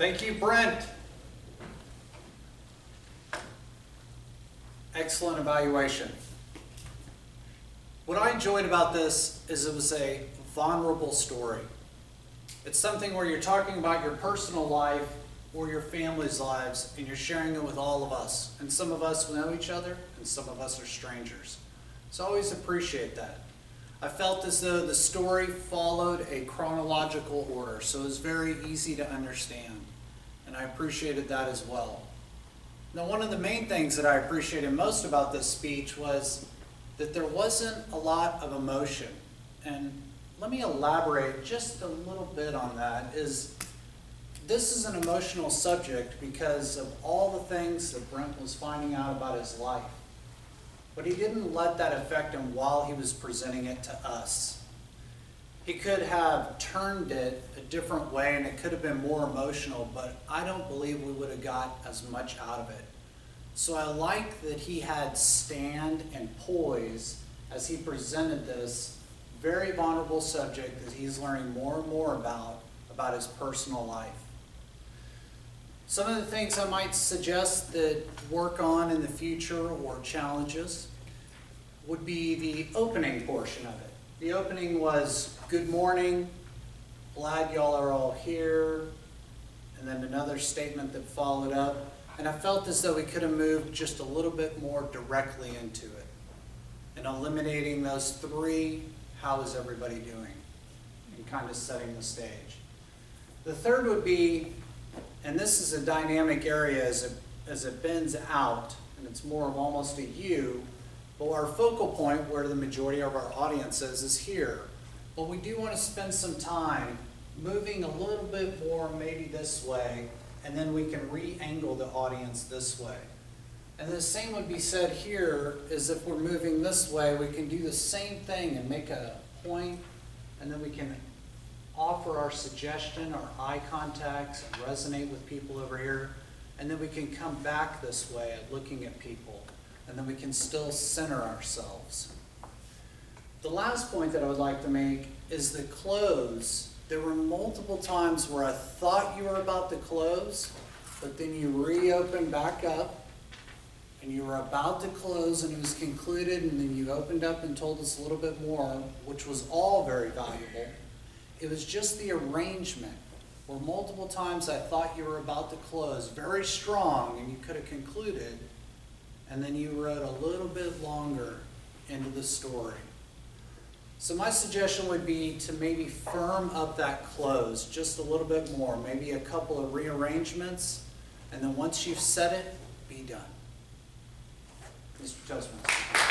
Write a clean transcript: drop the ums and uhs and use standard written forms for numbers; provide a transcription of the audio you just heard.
Thank you, Brent. Excellent evaluation. What I enjoyed about this is it was a vulnerable story. It's something where you're talking about your personal life or your family's lives, and you're sharing it with all of us. And some of us know each other, and some of us are strangers. So I always appreciate that. I felt as though the story followed a chronological order, so it was very easy to understand. And I appreciated that as well. Now, one of the main things that I appreciated most about this speech was that there wasn't a lot of emotion. And let me elaborate just a little bit on that. This is an emotional subject because of all the things that Brent was finding out about his life. But he didn't let that affect him while he was presenting it to us. He could have turned it a different way and it could have been more emotional, but I don't believe we would have got as much out of it. So I like that he had stand and poise as he presented this very vulnerable subject that he's learning more and more about his personal life. Some of the things I might suggest that work on in the future or challenges would be the opening portion of it. The opening was, good morning, glad y'all are all here, and then another statement that followed up. And I felt as though we could have moved just a little bit more directly into it and eliminating those three, how is everybody doing, and kind of setting the stage. The third would be, and this is a dynamic area as it bends out, and it's more of almost a U, but our focal point where the majority of our audience is here. But we do want to spend some time moving a little bit more maybe this way, and then we can re-angle the audience this way. And the same would be said here, is if we're moving this way, we can do the same thing and make a point, and then we can offer our suggestion, our eye contacts, and resonate with people over here. And then we can come back this way at looking at people, and then we can still center ourselves. The last point that I would like to make is the close. There were multiple times where I thought you were about to close, but then you reopened back up, and you were about to close, and it was concluded, and then you opened up and told us a little bit more, which was all very valuable. It was just the arrangement, where multiple times I thought you were about to close, very strong, and you could have concluded, and then you wrote a little bit longer into the story. So my suggestion would be to maybe firm up that close just a little bit more, maybe a couple of rearrangements, and then once you've said it, be done. Mr. Toastmaster.